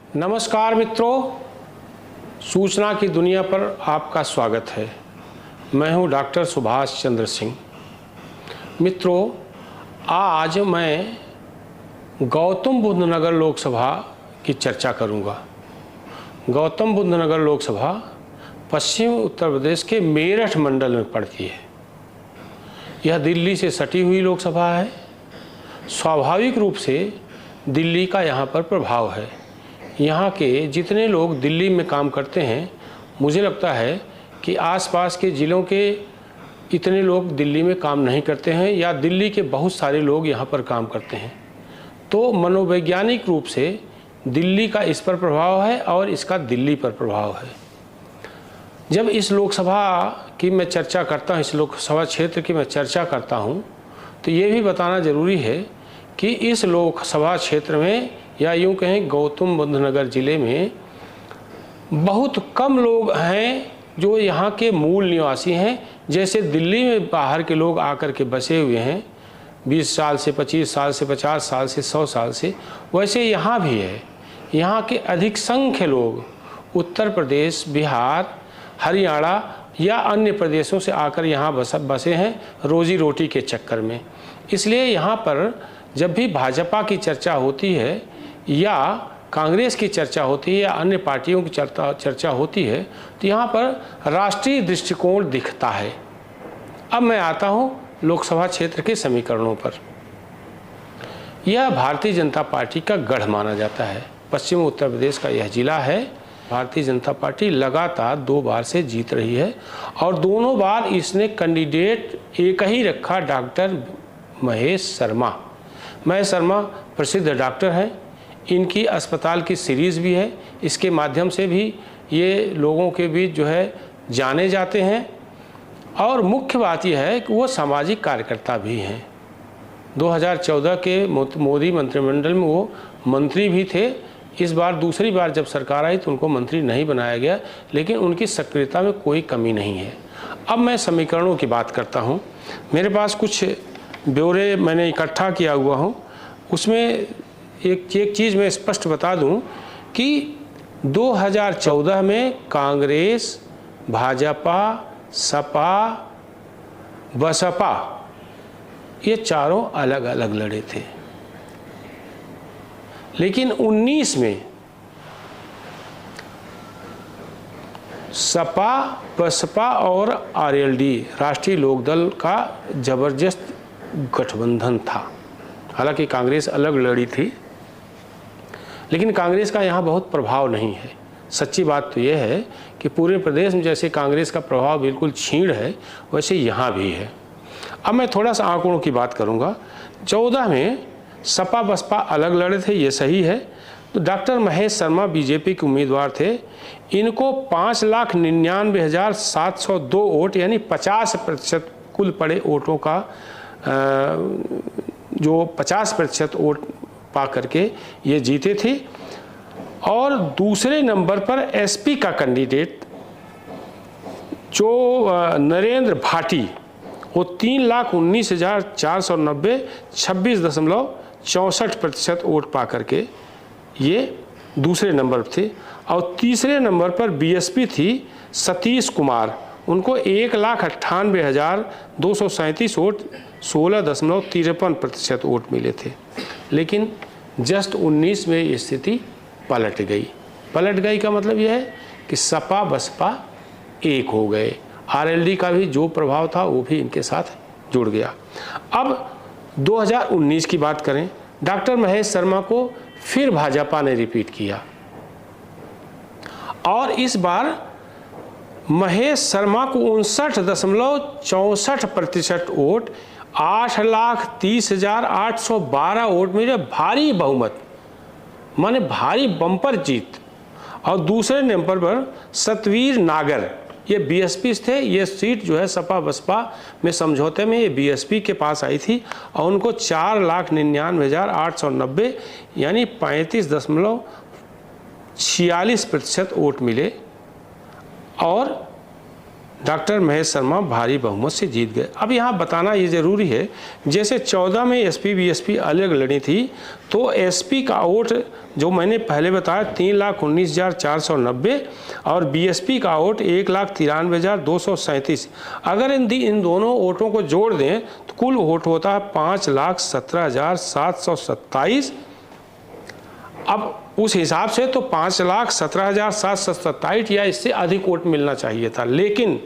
नमस्कार मित्रों, सूचना की दुनिया पर आपका स्वागत है। मैं हूं डॉक्टर सुभाष चंद्र सिंह। मित्रों, आज मैं गौतम बुद्ध नगर लोकसभा की चर्चा करूंगा। गौतम बुद्ध नगर लोकसभा पश्चिम उत्तर प्रदेश के मेरठ मंडल में पड़ती है। यह दिल्ली से सटी हुई लोकसभा है। स्वाभाविक रूप से दिल्ली का यहाँ पर प्रभाव है। यहाँ के जितने लोग दिल्ली में काम करते हैं, मुझे लगता है कि आसपास के ज़िलों के इतने लोग दिल्ली में काम नहीं करते हैं, या दिल्ली के बहुत सारे लोग यहाँ पर काम करते हैं। तो मनोवैज्ञानिक रूप से दिल्ली का इस पर प्रभाव है और इसका दिल्ली पर प्रभाव है। जब इस लोकसभा की मैं चर्चा करता हूँ, इस लोकसभा क्षेत्र की मैं चर्चा करता हूँ, तो ये भी बताना ज़रूरी है कि इस लोकसभा क्षेत्र में, या यूँ कहें गौतम बुद्ध नगर ज़िले में, बहुत कम लोग हैं जो यहाँ के मूल निवासी हैं। जैसे दिल्ली में बाहर के लोग आकर के बसे हुए हैं 20 साल से, 25 साल से, 50 साल से, 100 साल से, वैसे यहाँ भी है। यहाँ के अधिक संख्य लोग उत्तर प्रदेश, बिहार, हरियाणा या अन्य प्रदेशों से आकर यहाँ बसे हैं रोजी रोटी के चक्कर में। इसलिए यहाँ पर जब भी भाजपा की चर्चा होती है या कांग्रेस की चर्चा होती है या अन्य पार्टियों की चर्चा होती है, तो यहाँ पर राष्ट्रीय दृष्टिकोण दिखता है। अब मैं आता हूँ लोकसभा क्षेत्र के समीकरणों पर। यह भारतीय जनता पार्टी का गढ़ माना जाता है। पश्चिम उत्तर प्रदेश का यह जिला है। भारतीय जनता पार्टी लगातार 2 बार से जीत रही है और दोनों बार इसने कैंडिडेट एक ही रखा, डॉक्टर महेश शर्मा। महेश शर्मा प्रसिद्ध डॉक्टर हैं। इनकी अस्पताल की सीरीज़ भी है। इसके माध्यम से भी ये लोगों के बीच जो है जाने जाते हैं। और मुख्य बात यह है कि वो सामाजिक कार्यकर्ता भी हैं। 2014 के मोदी मंत्रिमंडल में वो मंत्री भी थे। इस बार दूसरी बार जब सरकार आई तो उनको मंत्री नहीं बनाया गया, लेकिन उनकी सक्रियता में कोई कमी नहीं है। अब मैं समीकरणों की बात करता हूँ। मेरे पास कुछ ब्यौरे मैंने इकट्ठा किया हुआ हूँ। उसमें एक चीज़ मैं स्पष्ट बता दूं कि 2014 में कांग्रेस, भाजपा, सपा, बसपा, ये चारों अलग अलग लड़े थे। लेकिन 19 में सपा, बसपा और आरएलडी, राष्ट्रीय लोकदल का जबरदस्त गठबंधन था। हालांकि कांग्रेस अलग लड़ी थी, लेकिन कांग्रेस का यहाँ बहुत प्रभाव नहीं है। सच्ची बात तो यह है कि पूरे प्रदेश में जैसे कांग्रेस का प्रभाव बिल्कुल क्षीण है, वैसे यहाँ भी है। अब मैं थोड़ा सा आंकड़ों की बात करूँगा। 14 में सपा बसपा अलग लड़े थे, ये सही है। तो डॉक्टर महेश शर्मा बीजेपी के उम्मीदवार थे। इनको 5,99,702 वोट, यानी 50% कुल पड़े वोटों का जो 50% वोट पा करके ये जीते थे। और दूसरे नंबर पर एसपी का कैंडिडेट जो नरेंद्र भाटी, वो 3,19,490, 26.64% वोट पा करके ये दूसरे नंबर पर थे। और तीसरे नंबर पर बीएसपी थी सतीश कुमार। उनको 1,98,237 वोट, 16.53% वोट मिले थे। लेकिन जस्ट 19 में ये स्थिति पलट गई। पलट गई का मतलब यह है कि सपा बसपा एक हो गए। आरएलडी का भी जो प्रभाव था वो भी इनके साथ जुड़ गया। अब 2019 की बात करें, डॉक्टर महेश शर्मा को फिर भाजपा ने रिपीट किया और इस बार महेश शर्मा को 59.64% वोट, 8,30,812 वोट मिले। भारी बहुमत, माने भारी बम्पर जीत। और दूसरे नंबर पर सतवीर नागर, ये बीएसपी थे। ये सीट जो है सपा बसपा में समझौते में ये बीएसपी के पास आई थी और उनको 4,99,890, यानी 35.46% वोट मिले। और डॉक्टर महेश शर्मा भारी बहुमत से जीत गए। अब यहाँ बताना ये ज़रूरी है, जैसे 14 में एसपी बीएसपी अलग लड़ी थी, तो एसपी का वोट जो मैंने पहले बताया 3,19,490 और बीएसपी का वोट 1,93,237। अगर इन दोनों वोटों को जोड़ दें तो कुल वोट होता है 5,17,727। अब उस हिसाब से तो 5,17,727 या इससे अधिक वोट मिलना चाहिए था, लेकिन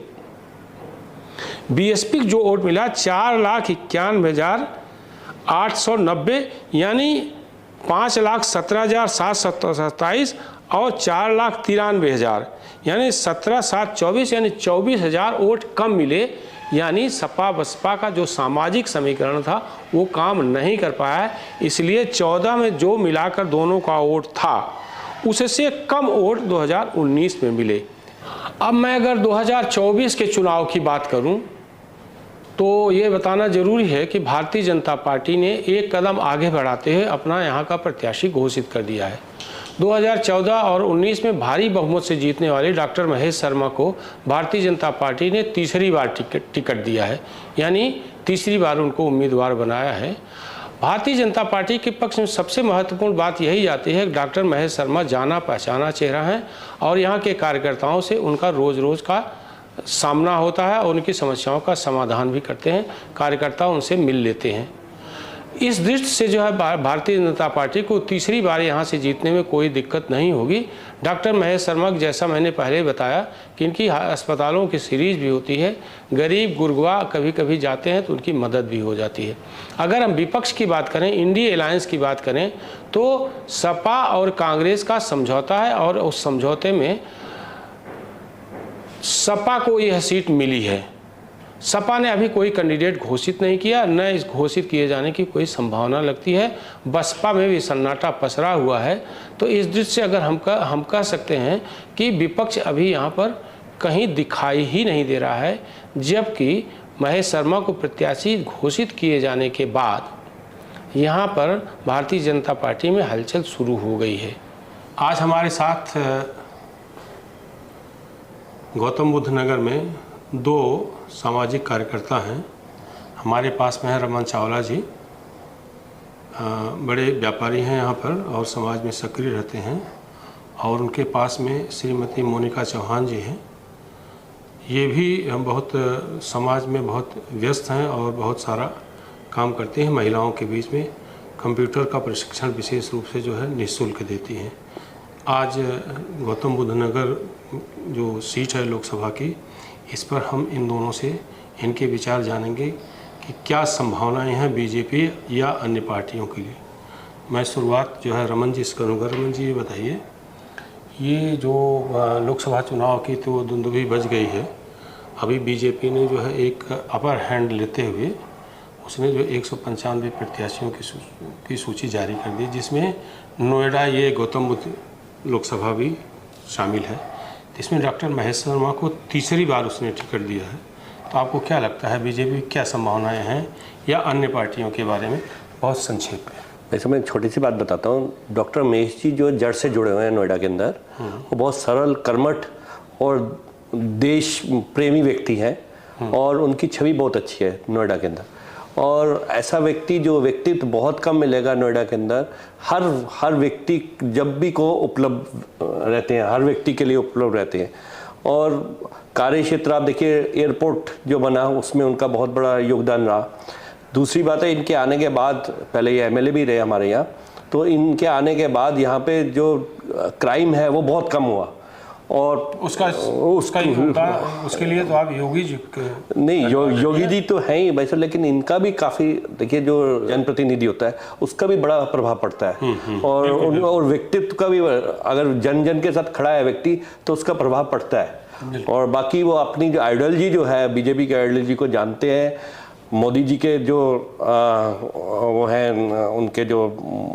बीएसपी को जो वोट मिला 4,91,890, यानी 5,17,727 और 4,93,000 यानी 17,724 यानी 24,000 वोट कम मिले। यानी सपा बसपा का जो सामाजिक समीकरण था वो काम नहीं कर पाया, इसलिए 14 में जो मिलाकर दोनों का वोट था उससे कम वोट 2019 में मिले। अब मैं अगर 2024 के चुनाव की बात करूं तो ये बताना जरूरी है कि भारतीय जनता पार्टी ने एक कदम आगे बढ़ाते हुए अपना यहाँ का प्रत्याशी घोषित कर दिया है। 2014 और 19 में भारी बहुमत से जीतने वाले डॉक्टर महेश शर्मा को भारतीय जनता पार्टी ने तीसरी बार टिकट दिया है, यानी तीसरी बार उनको उम्मीदवार बनाया है। भारतीय जनता पार्टी के पक्ष में सबसे महत्वपूर्ण बात यही आती है कि डॉक्टर महेश शर्मा जाना पहचाना चेहरा है और यहाँ के कार्यकर्ताओं से उनका रोज़ रोज़ का सामना होता है और उनकी समस्याओं का समाधान भी करते हैं, कार्यकर्ता उनसे मिल लेते हैं। इस दृष्टि से जो है भारतीय जनता पार्टी को तीसरी बार यहाँ से जीतने में कोई दिक्कत नहीं होगी। डॉक्टर महेश शर्मा जैसा मैंने पहले बताया कि इनकी अस्पतालों की सीरीज भी होती है, गरीब गुरगुआ कभी कभी जाते हैं तो उनकी मदद भी हो जाती है। अगर हम विपक्ष की बात करें, इंडिया अलायंस की बात करें, तो सपा और कांग्रेस का समझौता है और उस समझौते में सपा को यह सीट मिली है। सपा ने अभी कोई कैंडिडेट घोषित नहीं किया, न इस घोषित किए जाने की कोई संभावना लगती है। बसपा में भी सन्नाटा पसरा हुआ है। तो इस दृष्टि से अगर हम कह सकते हैं कि विपक्ष अभी यहाँ पर कहीं दिखाई ही नहीं दे रहा है, जबकि महेश शर्मा को प्रत्याशी घोषित किए जाने के बाद यहाँ पर भारतीय जनता पार्टी में हलचल शुरू हो गई है। आज हमारे साथ गौतम बुद्ध नगर में दो सामाजिक कार्यकर्ता हैं। हमारे पास में है रमन चावला जी, बड़े व्यापारी हैं यहाँ पर और समाज में सक्रिय रहते हैं, और उनके पास में श्रीमती मोनिका चौहान जी हैं। ये भी बहुत समाज में बहुत व्यस्त हैं और बहुत सारा काम करते हैं। महिलाओं के बीच में कंप्यूटर का प्रशिक्षण विशेष रूप से जो है निःशुल्क देती हैं। आज गौतम बुद्ध नगर जो सीट है लोकसभा की, इस पर हम इन दोनों से इनके विचार जानेंगे कि क्या संभावनाएं हैं बीजेपी या अन्य पार्टियों के लिए। मैं शुरुआत जो है रमन जी से करूँगा। रमन जी ये बताइए, ये जो लोकसभा चुनाव की तो धुंधुभी बज गई है, अभी बीजेपी ने जो है एक अपर हैंड लेते हुए उसने जो 195 प्रत्याशियों की सूची जारी कर दी, जिसमें नोएडा ये गौतम बुद्ध लोकसभा भी शामिल है। इसमें डॉक्टर महेश शर्मा को तीसरी बार उसने टिकट दिया है। तो आपको क्या लगता है बीजेपी क्या संभावनाएं हैं या अन्य पार्टियों के बारे में बहुत संक्षेप में? वैसे मैं छोटी सी बात बताता हूँ। डॉक्टर महेश जी जो जड़ से जुड़े हुए हैं नोएडा के अंदर, वो बहुत सरल, कर्मठ और देश प्रेमी व्यक्ति हैं और उनकी छवि बहुत अच्छी है नोएडा के अंदर। और ऐसा व्यक्ति जो व्यक्तित्व बहुत कम मिलेगा नोएडा के अंदर। हर व्यक्ति जब भी को उपलब्ध रहते हैं, हर व्यक्ति के लिए उपलब्ध रहते हैं। और कार्य क्षेत्र आप देखिए, एयरपोर्ट जो बना उसमें उनका बहुत बड़ा योगदान रहा। दूसरी बात है, इनके आने के बाद, पहले ये एमएलए भी रहे हमारे यहाँ, तो इनके आने के बाद यहाँ पे जो क्राइम है वो बहुत कम हुआ। और उसका ही होता, उसके लिए तो आप योगी जी नहीं, योगी जी तो हैं ही वैसे, लेकिन इनका भी काफ़ी, देखिए जो जनप्रतिनिधि होता है उसका भी बड़ा प्रभाव पड़ता है। और व्यक्तित्व का भी, अगर जन जन के साथ खड़ा है व्यक्ति तो उसका प्रभाव पड़ता है। और बाकी वो अपनी जो आइडियोलॉजी जो है, बीजेपी के आइडियोलॉजी को जानते हैं। मोदी जी के जो वो हैं, उनके जो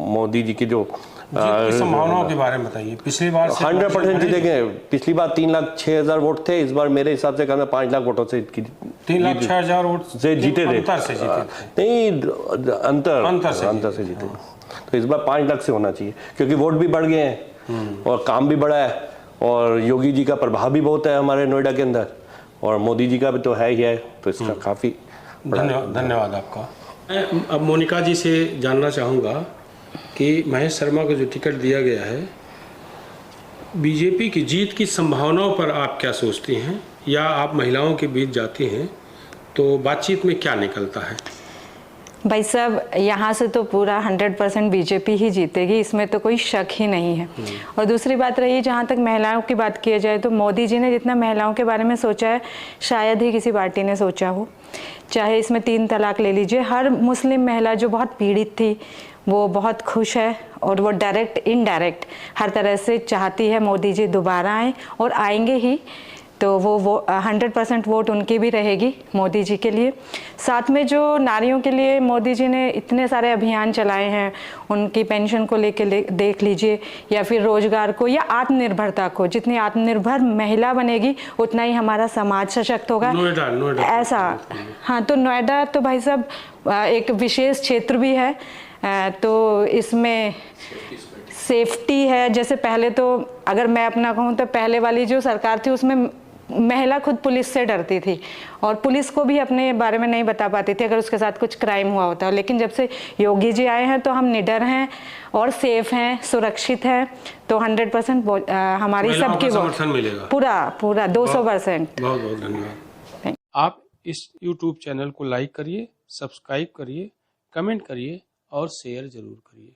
मोदी जी की जो संभावनाओं के बारे में बताइए। पिछली बार 100% जीतेंगे। पिछली बार 3,06,000 वोट थे, इस बार मेरे हिसाब से कहना 5 लाख वोटों से 3,06,000 वोट से जीते थे। अंतर से जीते थे। नहीं, अंतर से जीते। तो इस बार 5 लाख से होना चाहिए, क्योंकि वोट भी बढ़ गए हैं और काम भी बढ़ा है और योगी जी का प्रभाव भी बहुत है हमारे नोएडा के अंदर। और मोदी जी का भी तो है ही है, तो इसका काफ़ी धन्यवाद आपका। मैं अब मोनिका जी से जानना चाहूँगा कि महेश शर्मा को जो टिकट दिया गया है, बीजेपी की जीत की संभावनाओं पर आप क्या सोचती हैं, या आप महिलाओं के बीच जाती हैं तो बातचीत में क्या निकलता है? भाई साहब, यहाँ से तो पूरा 100% बीजेपी ही जीतेगी, इसमें तो कोई शक ही नहीं है। और दूसरी बात रही, जहाँ तक महिलाओं की बात किया जाए तो मोदी जी ने जितना महिलाओं के बारे में सोचा है शायद ही किसी पार्टी ने सोचा हो। चाहे इसमें 3 तलाक ले लीजिए, हर मुस्लिम महिला जो बहुत पीड़ित थी वो बहुत खुश है, और वो डायरेक्ट इनडायरेक्ट हर तरह से चाहती है मोदी जी दोबारा आए, और आएंगे ही। तो वो 100% वोट उनकी भी रहेगी मोदी जी के लिए। साथ में जो नारियों के लिए मोदी जी ने इतने सारे अभियान चलाए हैं, उनकी पेंशन को लेके देख लीजिए, या फिर रोजगार को, या आत्मनिर्भरता को। जितनी आत्मनिर्भर महिला बनेगी उतना ही हमारा समाज सशक्त होगा। नोएडा ऐसा, हाँ, तो नोएडा तो भाई साहब एक विशेष क्षेत्र भी है, तो इसमें सेफ्टी है। जैसे पहले तो अगर मैं अपना कहूँ तो पहले वाली जो सरकार थी उसमें महिला खुद पुलिस से डरती थी, और पुलिस को भी अपने बारे में नहीं बता पाती थी अगर उसके साथ कुछ क्राइम हुआ होता। लेकिन जब से योगी जी आए हैं तो हम निडर हैं और सेफ हैं, सुरक्षित हैं। तो 100% हमारी सबकी समर्थन मिलेगा, पूरा 200%। बहुत बहुत धन्यवाद। आप इस YouTube चैनल को लाइक करिए, सब्सक्राइब करिए, कमेंट करिए और शेयर जरूर करिए।